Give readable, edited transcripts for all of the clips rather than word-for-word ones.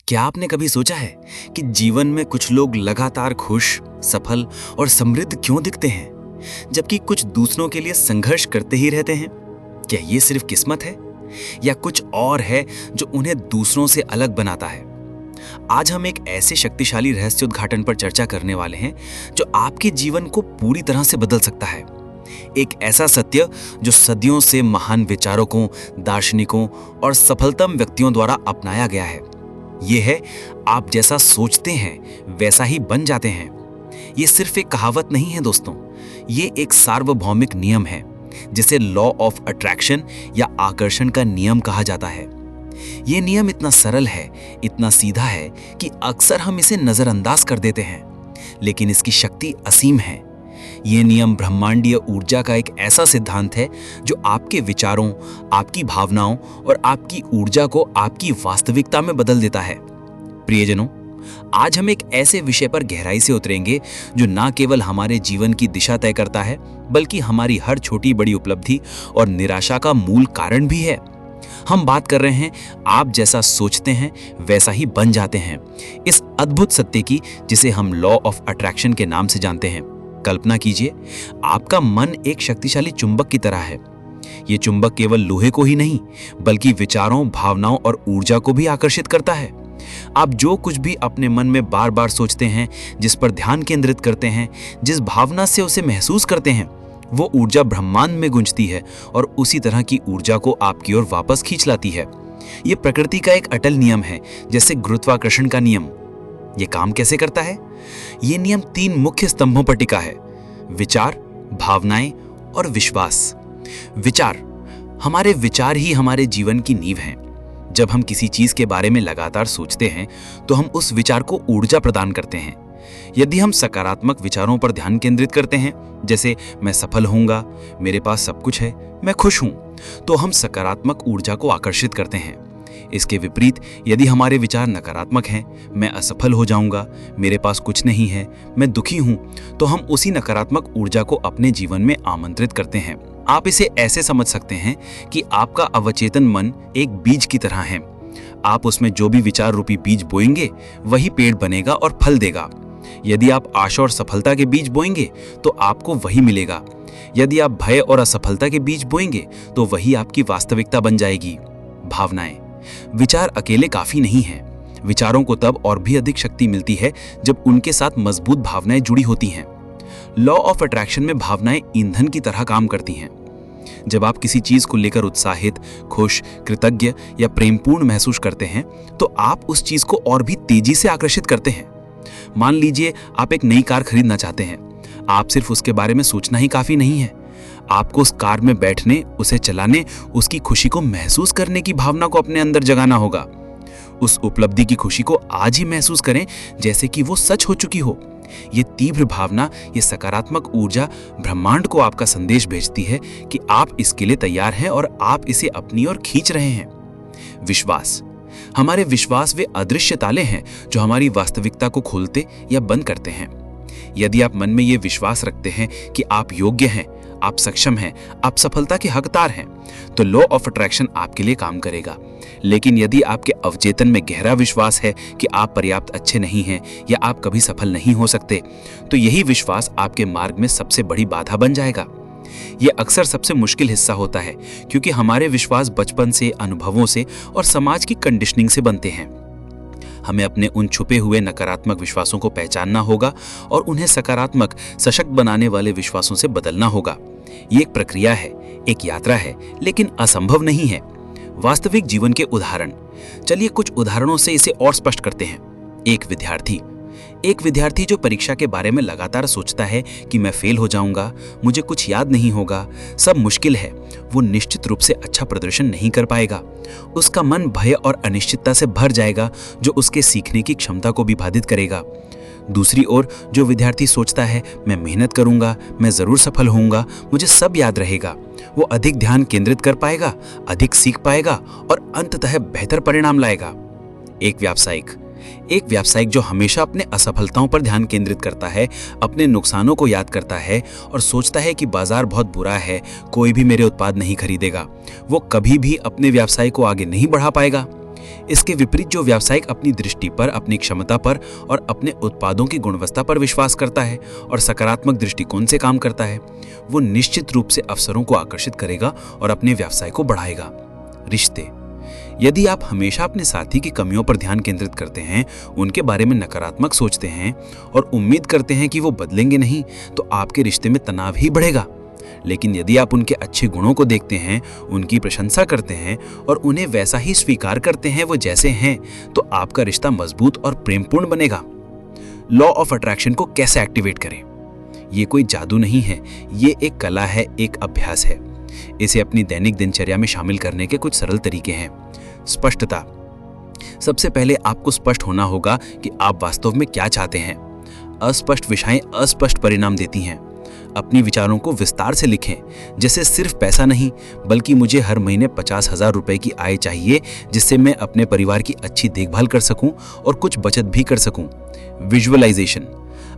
क्या आपने कभी सोचा है कि जीवन में कुछ लोग लगातार खुश, सफल और समृद्ध क्यों दिखते हैं, जबकि कुछ दूसरों के लिए संघर्ष करते ही रहते हैं? क्या ये सिर्फ किस्मत है या कुछ और है जो उन्हें दूसरों से अलग बनाता है? आज हम एक ऐसे शक्तिशाली रहस्योद्घाटन पर चर्चा करने वाले हैं जो आपके जीवन को पूरी तरह से बदल सकता है। एक ऐसा सत्य जो सदियों से महान विचारकों, दार्शनिकों और सफलतम व्यक्तियों द्वारा अपनाया गया है। यह है, आप जैसा सोचते हैं वैसा ही बन जाते हैं। ये सिर्फ एक कहावत नहीं है दोस्तों, ये एक सार्वभौमिक नियम है जिसे लॉ ऑफ अट्रैक्शन या आकर्षण का नियम कहा जाता है। ये नियम इतना सरल है, इतना सीधा है कि अक्सर हम इसे नजरअंदाज कर देते हैं, लेकिन इसकी शक्ति असीम है। ये नियम ब्रह्मांडीय ऊर्जा का एक ऐसा सिद्धांत है जो आपके विचारों, आपकी भावनाओं और आपकी ऊर्जा को आपकी वास्तविकता में बदल देता है। प्रियजनों, आज हम एक ऐसे विषय पर गहराई से उतरेंगे जो न केवल हमारे जीवन की दिशा तय करता है, बल्कि हमारी हर छोटी बड़ी उपलब्धि और निराशा का मूल कारण भी है। हम बात कर रहे हैं आप जैसा सोचते हैं वैसा ही बन जाते हैं, इस अद्भुत सत्य की जिसे हम लॉ ऑफ अट्रैक्शन के नाम से जानते हैं। कल्पना कीजिए, आपका मन एक शक्तिशाली चुंबक की तरह है। ये चुंबक केवल लोहे को ही नहीं, बल्कि विचारों, भावनाओं और ऊर्जा को भी आकर्षित करता है। आप जो कुछ भी अपने मन में बार बार सोचते हैं, जिस पर ध्यान केंद्रित करते हैं, जिस भावना से उसे महसूस करते हैं, वो ऊर्जा ब्रह्मांड में गूंजती है और उसी तरह की ऊर्जा को आपकी ओर वापस खींच लाती है। ये प्रकृति का एक अटल नियम है, जैसे गुरुत्वाकर्षण का नियम। ये काम कैसे करता है? ये नियम 3 मुख्य स्तंभों पर टिका है: विचार, भावनाएं और विश्वास। विचार, हमारे विचार ही हमारे जीवन की नींव हैं। जब हम किसी चीज के बारे में लगातार सोचते हैं तो हम उस विचार को ऊर्जा प्रदान करते हैं। यदि हम सकारात्मक विचारों पर ध्यान केंद्रित करते हैं, जैसे मैं सफल होऊंगा, मेरे पास सब कुछ है, मैं खुश हूं, तो हम सकारात्मक ऊर्जा को आकर्षित करते हैं। इसके विपरीत, यदि हमारे विचार नकारात्मक हैं, मैं असफल हो जाऊंगा, मेरे पास कुछ नहीं है, मैं दुखी हूं, तो हम उसी नकारात्मक ऊर्जा को अपने जीवन में आमंत्रित करते हैं। आप इसे ऐसे समझ सकते हैं कि आपका अवचेतन मन एक बीज की तरह है। आप उसमें जो भी विचार रूपी बीज बोएंगे, वही पेड़ बनेगा और फल देगा। यदि आप आशा और सफलता के बीज बोएंगे तो आपको वही मिलेगा। यदि आप भय और असफलता के बीज बोएंगे तो वही आपकी वास्तविकता बन जाएगी। भावनाएं, विचार अकेले काफी नहीं हैं। विचारों को तब और भी अधिक शक्ति मिलती है जब उनके साथ मजबूत भावनाएं जुड़ी होती हैं। लॉ ऑफ अट्रैक्शन में भावनाएं ईंधन की तरह काम करती हैं। जब आप किसी चीज को लेकर उत्साहित, खुश, कृतज्ञ या प्रेमपूर्ण महसूस करते हैं तो आप उस चीज को और भी तेजी से आकर्षित करते हैं। मान लीजिए आप एक नई कार खरीदना चाहते हैं। आप सिर्फ उसके बारे में सोचना ही काफी नहीं है, आपको उस कार में बैठने, उसे चलाने, उसकी खुशी को महसूस करने की भावना को अपने अंदर जगाना होगा। उस उपलब्धि की खुशी को आज ही महसूस करें जैसे कि वो सच हो चुकी हो। ये तीव्र भावना, ये सकारात्मक ऊर्जा ब्रह्मांड को आपका संदेश भेजती है कि आप इसके लिए तैयार हैं और आप इसे अपनी ओर खींच रहे हैं। विश्वास, हमारे विश्वास वे अदृश्य ताले हैं जो हमारी वास्तविकता को खोलते या बंद करते हैं। यदि आप मन में ये विश्वास रखते हैं कि आप योग्य हैं, आप सक्षम हैं, आप सफलता के हकदार हैं, तो लॉ ऑफ अट्रैक्शन आपके लिए काम करेगा। लेकिन यदि आपके अवचेतन में गहरा विश्वास है कि आप पर्याप्त अच्छे नहीं हैं या आप कभी सफल नहीं हो सकते, तो यही विश्वास आपके मार्ग में सबसे बड़ी बाधा बन जाएगा। यह अक्सर सबसे मुश्किल हिस्सा होता है, क्योंकि हमारे विश्वास बचपन से, अनुभवों से और समाज की कंडीशनिंग से बनते हैं। हमें अपने उन छुपे हुए नकारात्मक विश्वासों को पहचानना होगा और उन्हें सकारात्मक, सशक्त बनाने वाले विश्वासों से बदलना होगा। ये एक प्रक्रिया है, एक यात्रा है, लेकिन असंभव नहीं है। वास्तविक जीवन के उदाहरण, चलिए कुछ उदाहरणों से इसे और स्पष्ट करते हैं। एक विद्यार्थी जो परीक्षा के बारे में लगातार सोचता है कि मैं फेल हो जाऊंगा, मुझे कुछ याद नहीं होगा, सब मुश्किल है, वो निश्चित रूप से अच्छा प्रदर्शन नहीं कर पाएगा। उसका मन भय और अनिश्चितता से भर जाएगा, जो उसके सीखने की क्षमता को भी बाधित करेगा। दूसरी ओर जो विद्यार्थी सोचता है मैं मेहनत करूंगा, मैं जरूर सफल होऊंगा, मुझे सब याद रहेगा, वो अधिक ध्यान केंद्रित कर पाएगा, अधिक सीख पाएगा और अंततः बेहतर परिणाम लाएगा। एक व्यावसायिक जो हमेशा अपने असफलताओं पर ध्यान केंद्रित करता है, अपने नुकसानों को याद करता है और सोचता है कि बाजार बहुत बुरा है, कोई भी मेरे उत्पाद नहीं खरीदेगा, वो कभी भी अपने व्यवसाय को आगे नहीं बढ़ा पाएगा। इसके विपरीत जो व्यावसायिक अपनी दृष्टि पर, अपनी क्षमता पर और अपने उत्पादों की गुणवत्ता पर विश्वास करता है और सकारात्मक दृष्टिकोण से काम करता है, वो निश्चित रूप से अवसरों को आकर्षित करेगा और अपने व्यवसाय को बढ़ाएगा। रिश्ते। यदि आप हमेशा अपने साथी की कमियों पर ध्यान केंद्रित करते हैं, उनके बारे में नकारात्मक सोचते हैं और उम्मीद करते हैं कि वो बदलेंगे नहीं, तो आपके रिश्ते में तनाव ही बढ़ेगा। लेकिन यदि आप उनके अच्छे गुणों को देखते हैं, उनकी प्रशंसा करते हैं और उन्हें वैसा ही स्वीकार करते हैं वो जैसे हैं, तो आपका रिश्ता मजबूत और प्रेमपूर्ण बनेगा। लॉ ऑफ अट्रैक्शन को कैसे एक्टिवेट करें? ये कोई जादू नहीं है, ये एक कला है, एक अभ्यास है। इसे अपनी दैनिक दिनचर्या में शामिल करने के कुछ सरल तरीके हैं। स्पष्टता। सबसे पहले आपको स्पष्ट होना होगा कि आप वास्तव में क्या चाहते हैं। अस्पष्ट विषयें अस्पष्ट परिणाम देती हैं। अपनी विचारों को विस्तार से लिखें, जैसे सिर्फ पैसा नहीं, बल्कि मुझे हर महीने 50,000 रुपए की आय चाहिए, जिससे मैं अपने परिवार की अच्छी देखभाल कर सकूं और कुछ बचत भी कर सकूं। विजुअलाइजेशन।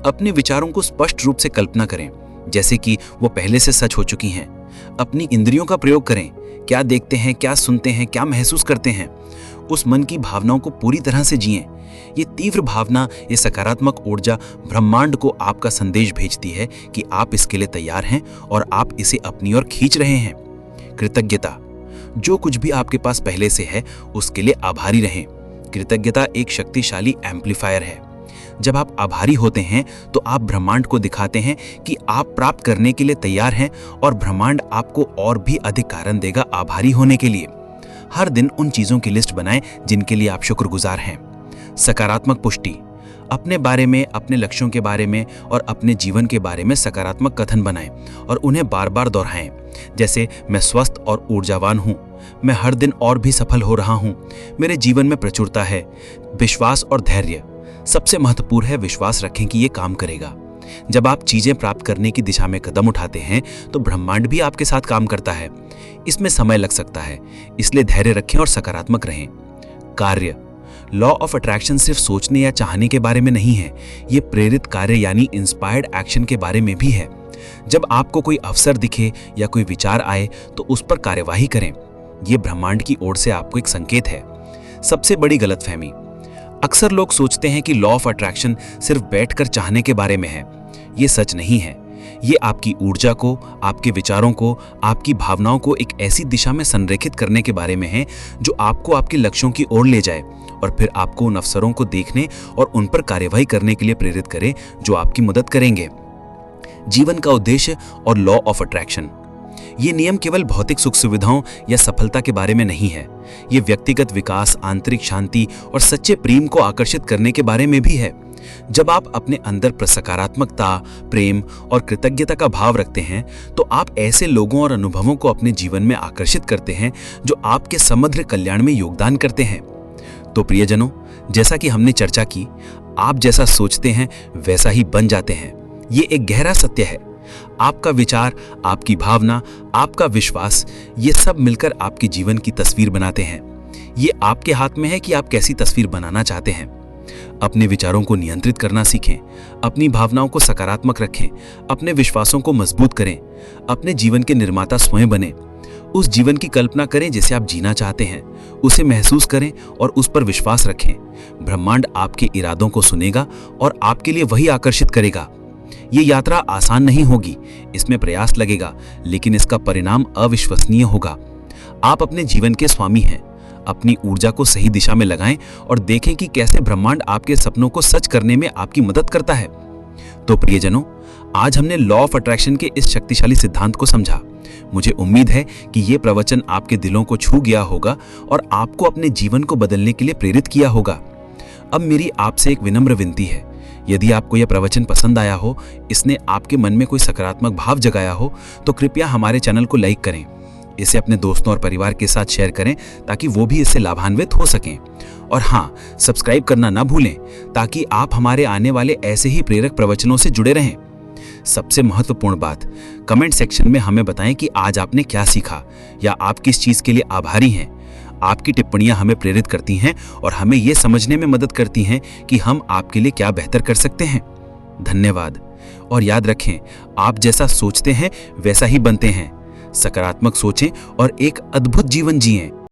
अपने विचारों को स्पष्ट रूप से कल्पना करें, जैसे कि वो पहले से सच हो चुकी हैं। अपनी इंद्रियों का प्रयोग करें। क्या देखते हैं, क्या सुनते हैं, क्या महसूस करते हैं, उस मन की भावनाओं को पूरी तरह से जिएं। ये तीव्र भावना, ये सकारात्मक ऊर्जा ब्रह्मांड को आपका संदेश भेजती है कि आप इसके लिए तैयार हैं और आप इसे अपनी ओर खींच रहे हैं। कृतज्ञता। जो कुछ भी आपके पास पहले से है, उसके लिए आभारी रहें। कृतज्ञता एक शक्तिशाली एम्पलीफायर है। जब आप आभारी होते हैं तो आप ब्रह्मांड को दिखाते हैं कि आप प्राप्त करने के लिए तैयार हैं और ब्रह्मांड आपको और भी अधिक कारण देगा आभारी होने के लिए। हर दिन उन चीजों की लिस्ट बनाएं जिनके लिए आप शुक्रगुजार हैं। सकारात्मक पुष्टि। अपने बारे में, अपने लक्ष्यों के बारे में और अपने जीवन के बारे में सकारात्मक कथन बनाएं और उन्हें बार बार दोहराएं, जैसे मैं स्वस्थ और ऊर्जावान हूं, मैं हर दिन और भी सफल हो रहा हूं, मेरे जीवन में प्रचुरता है। विश्वास और धैर्य। सबसे महत्वपूर्ण है विश्वास रखें कि ये काम करेगा। जब आप चीजें प्राप्त करने की दिशा में कदम उठाते हैं तो ब्रह्मांड भी आपके साथ काम करता है। इसमें समय लग सकता है, इसलिए धैर्य रखें और सकारात्मक रहें। कार्य। लॉ ऑफ अट्रैक्शन सिर्फ सोचने या चाहने के बारे में नहीं है, ये प्रेरित कार्य यानी इंस्पायर्ड एक्शन के बारे में भी है। जब आपको कोई अवसर दिखे या कोई विचार आए तो उस पर कार्यवाही करें। ये ब्रह्मांड की ओर से आपको एक संकेत है। सबसे बड़ी गलतफहमी। अक्सर लोग सोचते हैं कि लॉ ऑफ अट्रैक्शन सिर्फ बैठकर चाहने के बारे में है। ये सच नहीं है। ये आपकी ऊर्जा को, आपके विचारों को, आपकी भावनाओं को एक ऐसी दिशा में संरेखित करने के बारे में है जो आपको आपके लक्ष्यों की ओर ले जाए और फिर आपको उन अवसरों को देखने और उन पर कार्यवाही करने के लिए प्रेरित करे जो आपकी मदद करेंगे। जीवन का उद्देश्य और लॉ ऑफ अट्रैक्शन। ये नियम केवल भौतिक सुख सुविधाओं या सफलता के बारे में नहीं है। ये व्यक्तिगत विकास, आंतरिक शांति और सच्चे प्रेम को आकर्षित करने के बारे में भी है। जब आप अपने अंदर सकारात्मकता, प्रेम और कृतज्ञता का भाव रखते हैं तो आप ऐसे लोगों और अनुभवों को अपने जीवन में आकर्षित करते हैं जो आपके समग्र कल्याण में योगदान करते हैं। तो प्रियजनों, जैसा कि हमने चर्चा की, आप जैसा सोचते हैं वैसा ही बन जाते हैं। ये एक गहरा सत्य है। आपका विचार, आपकी भावना, आपका विश्वास, ये सब मिलकर आपके जीवन की तस्वीर बनाते हैं। ये आपके हाथ में है कि आप कैसी तस्वीर बनाना चाहते हैं। अपने विचारों को नियंत्रित करना सीखें, अपनी भावनाओं को सकारात्मक रखें, अपने विश्वासों को मजबूत करें, अपने जीवन के निर्माता स्वयं बने। उस जीवन की कल्पना करें जिसे आप जीना चाहते हैं, उसे महसूस करें और उस पर विश्वास रखें। ब्रह्मांड आपके इरादों को सुनेगा और आपके लिए वही आकर्षित करेगा। ये यात्रा आसान नहीं होगी, इसमें प्रयास लगेगा, लेकिन इसका परिणाम अविश्वसनीय होगा। आप अपने जीवन के स्वामी हैं। अपनी ऊर्जा को सही दिशा में लगाएं और देखें कि कैसे ब्रह्मांड आपके सपनों को सच करने में आपकी मदद करता है। तो प्रियजनों, आज हमने लॉ ऑफ अट्रैक्शन के इस शक्तिशाली सिद्धांत को समझा। मुझे उम्मीद है कि ये प्रवचन आपके दिलों को छू गया होगा और आपको अपने जीवन को बदलने के लिए प्रेरित किया होगा। अब मेरी आपसे एक विनम्र विनती है, यदि आपको यह प्रवचन पसंद आया हो, इसने आपके मन में कोई सकारात्मक भाव जगाया हो, तो कृपया हमारे चैनल को लाइक करें। इसे अपने दोस्तों और परिवार के साथ शेयर करें ताकि वो भी इससे लाभान्वित हो सकें। और हाँ, सब्सक्राइब करना ना भूलें ताकि आप हमारे आने वाले ऐसे ही प्रेरक प्रवचनों से जुड़े रहें। सबसे महत्वपूर्ण बात, कमेंट सेक्शन में हमें बताएं कि आज आपने क्या सीखा या आप किस चीज के लिए आभारी हैं। आपकी टिप्पणियां हमें प्रेरित करती हैं और हमें यह समझने में मदद करती हैं कि हम आपके लिए क्या बेहतर कर सकते हैं। धन्यवाद। और याद रखें, आप जैसा सोचते हैं वैसा ही बनते हैं। सकारात्मक सोचें और एक अद्भुत जीवन जिएं।